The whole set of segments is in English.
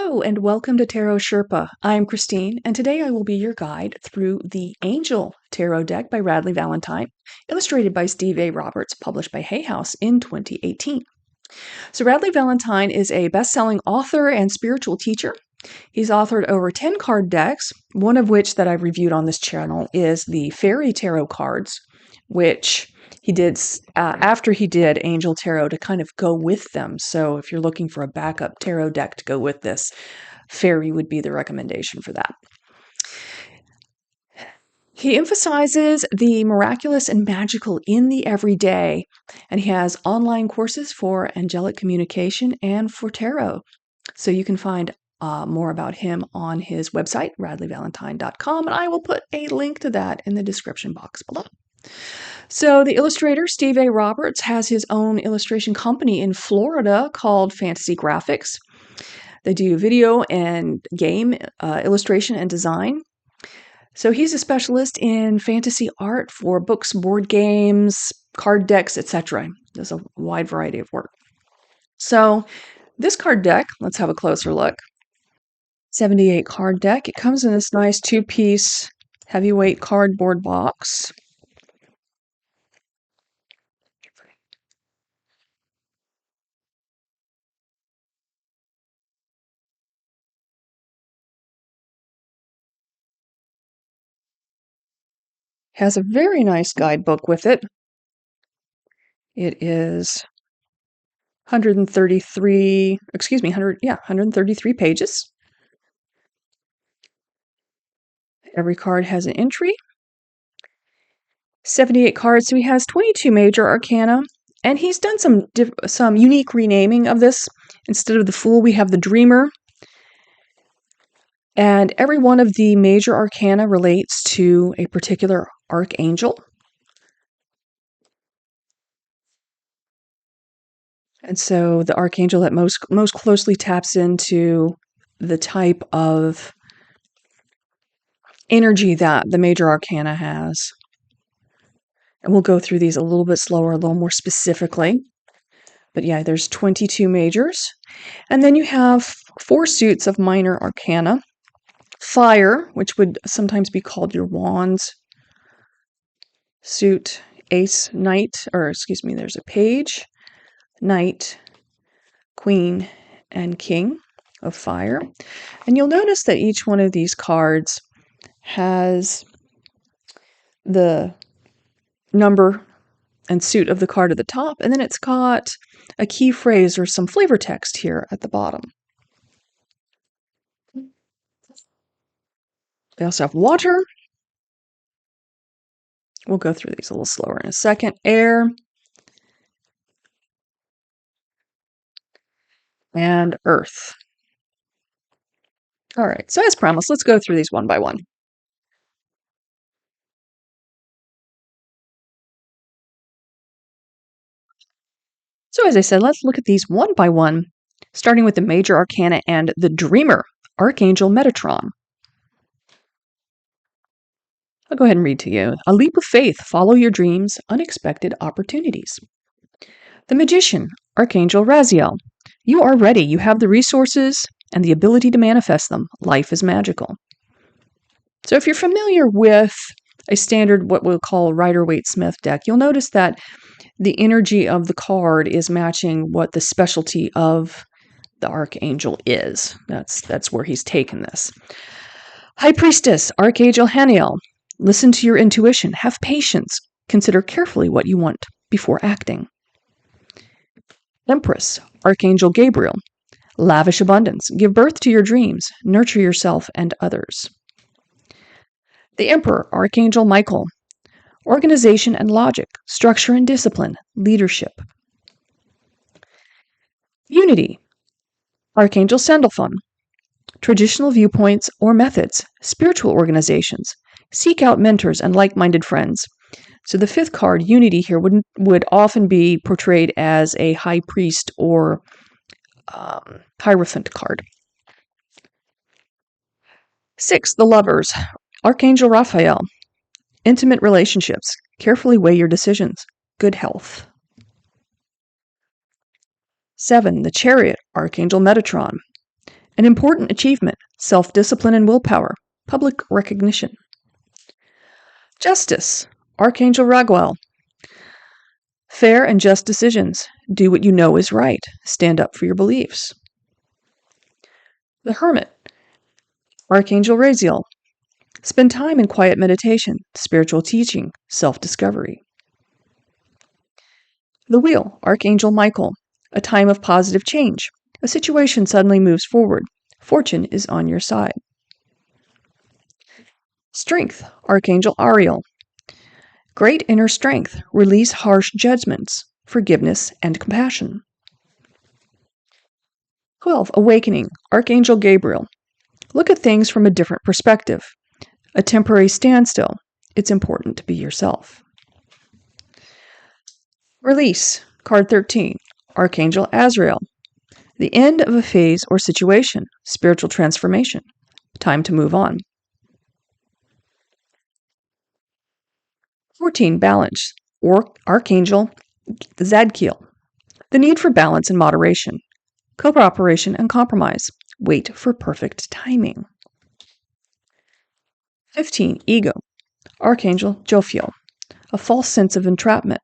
Hello and welcome to Tarot Sherpa. I'm Christine and today I will be your guide through the Angel Tarot deck by Radleigh Valentine, illustrated by Steve A. Roberts, published by Hay House in 2018. So Radleigh Valentine is a best-selling author and spiritual teacher. He's authored over 10 card decks, one of which that I've reviewed on this channel is the Fairy Tarot cards, which he did after he did Angel Tarot to kind of go with them. So if you're looking for a backup tarot deck to go with this, Fairy would be the recommendation for that. He emphasizes the miraculous and magical in the everyday, and he has online courses for angelic communication and for tarot. So you can find more about him on his website, radleighvalentine.com, and I will put a link to that in the description box below. So the illustrator, Steve A. Roberts, has his own illustration company in Florida called Fantasy Graphics. They do video and game illustration and design. So he's a specialist in fantasy art for books, board games, card decks, etc. Does a wide variety of work. So this card deck, let's have a closer look. 78 card deck. It comes in this nice two-piece heavyweight cardboard box. Has a very nice guidebook with it. It is 133 pages. Every card has an entry. 78 cards, so he has 22 major arcana, and he's done some unique renaming of this. Instead of the Fool, we have the Dreamer. And every one of the major arcana relates to a particular archangel. And so the archangel that most closely taps into the type of energy that the major arcana has. And we'll go through these a little bit slower, a little more specifically. But yeah, there's 22 majors. And then you have 4 suits of minor arcana. Fire, which would sometimes be called your wands suit, ace, knight, there's a page, knight, queen, and king of fire. And you'll notice that each one of these cards has the number and suit of the card at the top, and then it's got a key phrase or some flavor text here at the bottom. They also have water. We'll go through these a little slower in a second. Air. And earth. All right, so as promised, let's go through these one by one. So as I said, let's look at these one by one, starting with the major arcana and the Dreamer, Archangel Metatron. I'll go ahead and read to you. A leap of faith, follow your dreams, unexpected opportunities. The Magician, Archangel Raziel. You are ready. You have the resources and the ability to manifest them. Life is magical. So if you're familiar with a standard, what we'll call Rider-Waite-Smith deck, you'll notice that the energy of the card is matching what the specialty of the archangel is. That's where he's taken this. High Priestess, Archangel Haniel. Listen to your intuition. Have patience. Consider carefully what you want before acting. Empress, Archangel Gabriel. Lavish abundance. Give birth to your dreams. Nurture yourself and others. The Emperor, Archangel Michael. Organization and logic. Structure and discipline. Leadership. Unity, Archangel Sandalphon. Traditional viewpoints or methods. Spiritual organizations. Seek out mentors and like-minded friends. So the 5th card, Unity, here would often be portrayed as a high priest or Hierophant card. 6, the Lovers, Archangel Raphael. Intimate relationships. Carefully weigh your decisions. Good health. 7, the Chariot, Archangel Metatron. An important achievement, self-discipline and willpower, public recognition. Justice, Archangel Raguel. Fair and just decisions. Do what you know is right. Stand up for your beliefs. The Hermit, Archangel Raziel. Spend time in quiet meditation, spiritual teaching, self-discovery. The Wheel, Archangel Michael. A time of positive change. A situation suddenly moves forward. Fortune is on your side. Strength, Archangel Ariel. Great inner strength. Release harsh judgments. Forgiveness and compassion. 12. Awakening, Archangel Gabriel. Look at things from a different perspective. A temporary standstill. It's important to be yourself. Release, card 13, Archangel Azrael. The end of a phase or situation. Spiritual transformation. Time to move on. 14. Balance, Archangel Zadkiel. The need for balance and moderation. Cooperation and compromise. Wait for perfect timing. 15. Ego, Archangel Jophiel. A false sense of entrapment.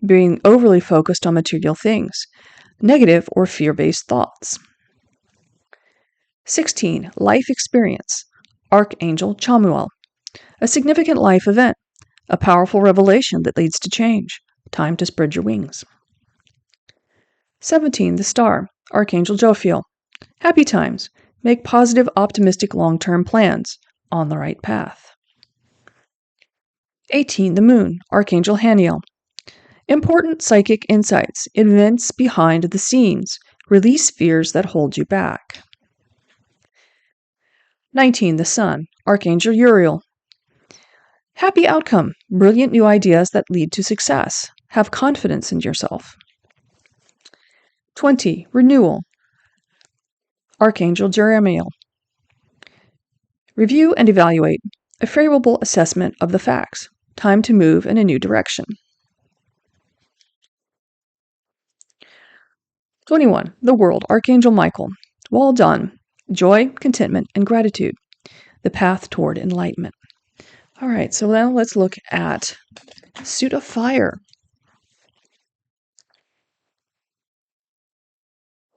Being overly focused on material things. Negative or fear-based thoughts. 16. Life experience, Archangel Chamuel. A significant life event. A powerful revelation that leads to change. Time to spread your wings. 17. The Star, Archangel Jophiel. Happy times. Make positive, optimistic long-term plans. On the right path. 18. The Moon, Archangel Haniel. Important psychic insights. Events behind the scenes. Release fears that hold you back. 19. The Sun, Archangel Uriel. Happy outcome. Brilliant new ideas that lead to success. Have confidence in yourself. 20. Renewal, Archangel Jeremiel. Review and evaluate. A favorable assessment of the facts. Time to move in a new direction. 21. The World, Archangel Michael. Well done. Joy, contentment, and gratitude. The path toward enlightenment. All right, so now let's look at Suit of Fire.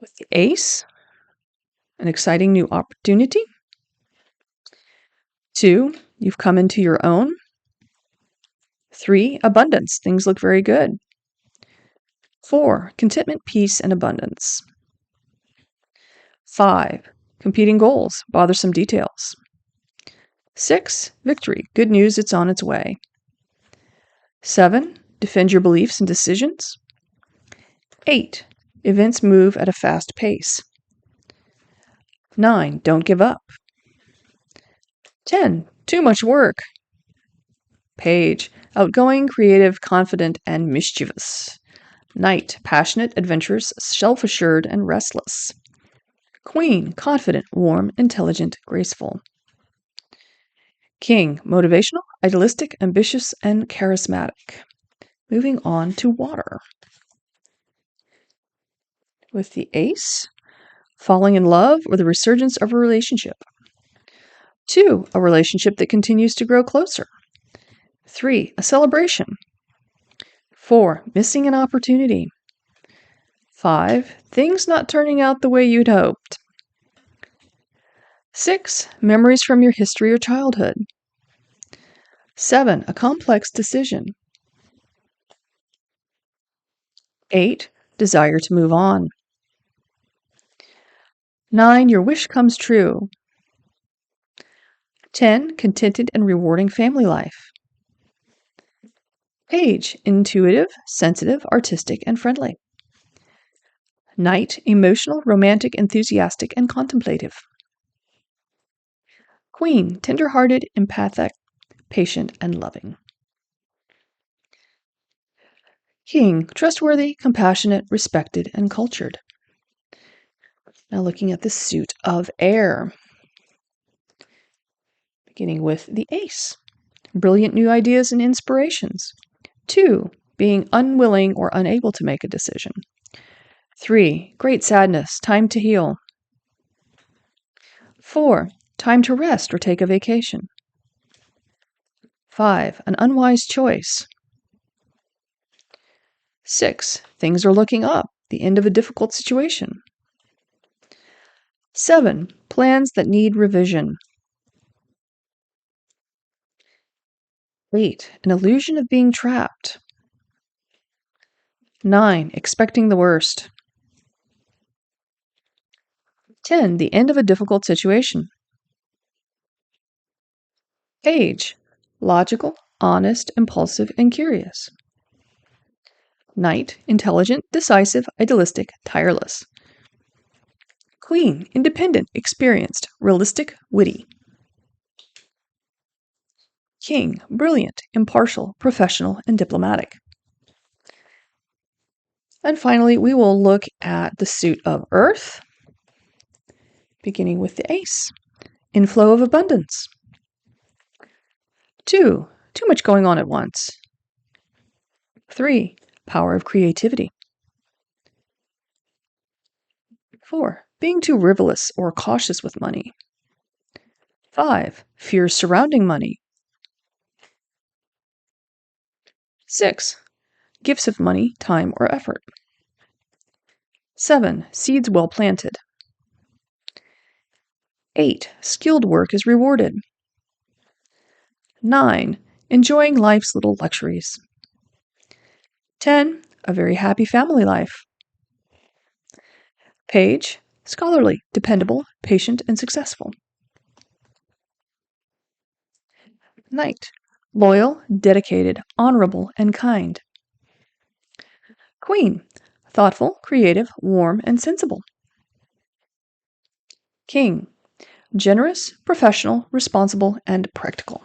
With the Ace, an exciting new opportunity. 2, you've come into your own. 3, abundance. Things look very good. 4, contentment, peace, and abundance. 5, competing goals, bothersome details. 6, victory. Good news, it's on its way. 7, defend your beliefs and decisions. 8, events move at a fast pace. 9, don't give up. 10, too much work. Page, outgoing, creative, confident, and mischievous. Knight, passionate, adventurous, self-assured, and restless. Queen, confident, warm, intelligent, graceful. King, motivational, idealistic, ambitious, and charismatic. Moving on to water. With the Ace, falling in love or the resurgence of a relationship. 2, a relationship that continues to grow closer. 3, a celebration. 4, missing an opportunity. 5, things not turning out the way you'd hoped. 6, memories from your history or childhood. 7, a complex decision. 8, desire to move on. 9, your wish comes true. 10, contented and rewarding family life. Page, intuitive, sensitive, artistic, and friendly. Knight, emotional, romantic, enthusiastic, and contemplative. Queen, tender-hearted, empathic, patient, and loving. King, trustworthy, compassionate, respected, and cultured. Now looking at the suit of air. Beginning with the Ace. Brilliant new ideas and inspirations. 2, being unwilling or unable to make a decision. 3, great sadness, time to heal. 4. Time to rest or take a vacation. 5. An unwise choice. 6. Things are looking up, the end of a difficult situation. 7. Plans that need revision. 8. An illusion of being trapped. 9. Expecting the worst. 10. The end of a difficult situation. Page. Logical, honest, impulsive, and curious. Knight. Intelligent, decisive, idealistic, tireless. Queen. Independent, experienced, realistic, witty. King. Brilliant, impartial, professional, and diplomatic. And finally, we will look at the suit of Earth, beginning with the ace. Inflow of abundance. 2. Too much going on at once. 3. Power of creativity. 4. Being too frivolous or cautious with money. 5. Fears surrounding money. 6. Gifts of money, time, or effort. 7. Seeds well planted. 8. Skilled work is rewarded. 9. Enjoying life's little luxuries. 10. A very happy family life. Page. Scholarly, dependable, patient, and successful. Knight. Loyal, dedicated, honorable, and kind. Queen. Thoughtful, creative, warm, and sensible. King. Generous, professional, responsible, and practical.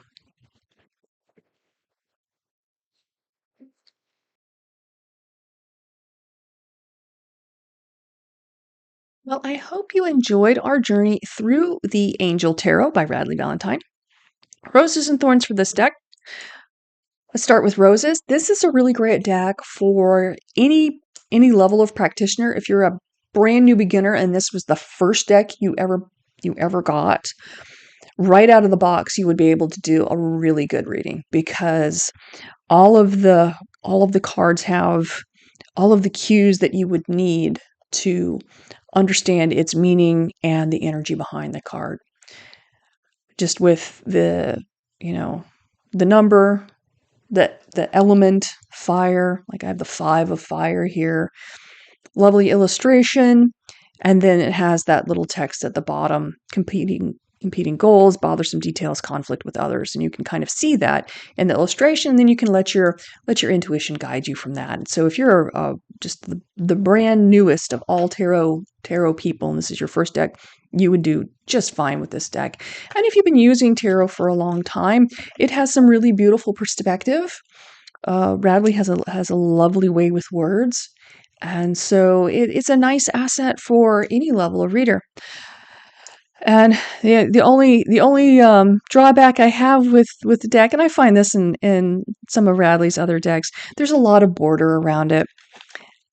Well, I hope you enjoyed our journey through the Angel Tarot by Radleigh Valentine. Roses and thorns for this deck. Let's start with roses. This is a really great deck for any level of practitioner. If you're a brand new beginner and this was the first deck you ever got, right out of the box, you would be able to do a really good reading because all of the cards have all of the cues that you would need to understand its meaning and the energy behind the card. Just with the number, the element fire, like I have the 5 of fire here, lovely illustration, and then it has that little text at the bottom, competing goals, bothersome details, conflict with others, and you can kind of see that in the illustration, and then you can let your intuition guide you from that. And so if you're just the brand newest of all tarot people, and this is your first deck, you would do just fine with this deck. And if you've been using tarot for a long time, it has some really beautiful perspective. Radleigh has a lovely way with words, and so it's a nice asset for any level of reader. And the only drawback I have with the deck, and I find this in some of Radleigh's other decks, there's a lot of border around it.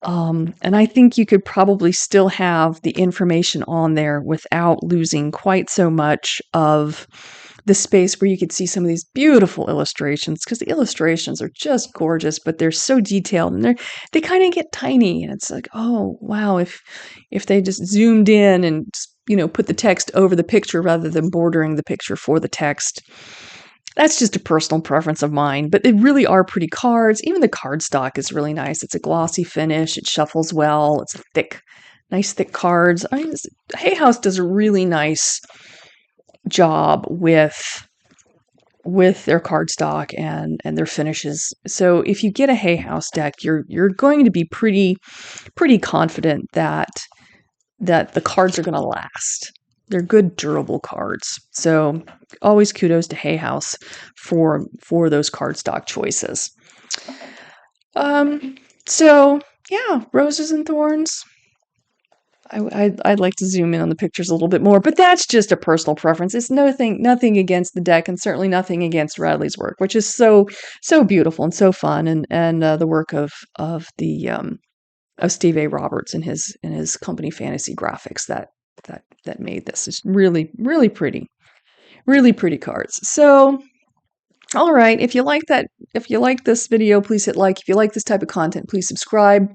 And I think you could probably still have the information on there without losing quite so much of the space where you could see some of these beautiful illustrations, because the illustrations are just gorgeous, but they're so detailed and they kind of get tiny, and it's like, oh wow, if they just zoomed in and put the text over the picture rather than bordering the picture for the text. That's just a personal preference of mine, but they really are pretty cards. Even the cardstock is really nice. It's a glossy finish. It shuffles well. It's thick, nice thick cards. Hay House does a really nice job with their cardstock and their finishes. So if you get a Hay House deck, you're going to be pretty confident that the cards are going to last. They're good, durable cards. So always kudos to Hay House for those cardstock choices. So yeah, roses and thorns. I'd like to zoom in on the pictures a little bit more, but that's just a personal preference. It's nothing against the deck, and certainly nothing against Radleigh's work, which is so beautiful and so fun, and the work of Steve A. Roberts and his company Fantasy Graphics. that made this. It's really, really pretty. Really pretty cards. So, all right, if you like this video, please hit like. If you like this type of content, please subscribe.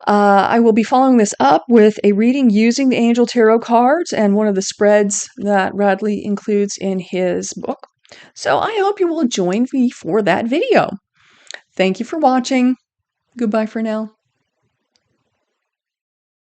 I will be following this up with a reading using the Angel Tarot cards and one of the spreads that Radleigh includes in his book. So I hope you will join me for that video. Thank you for watching. Goodbye for now.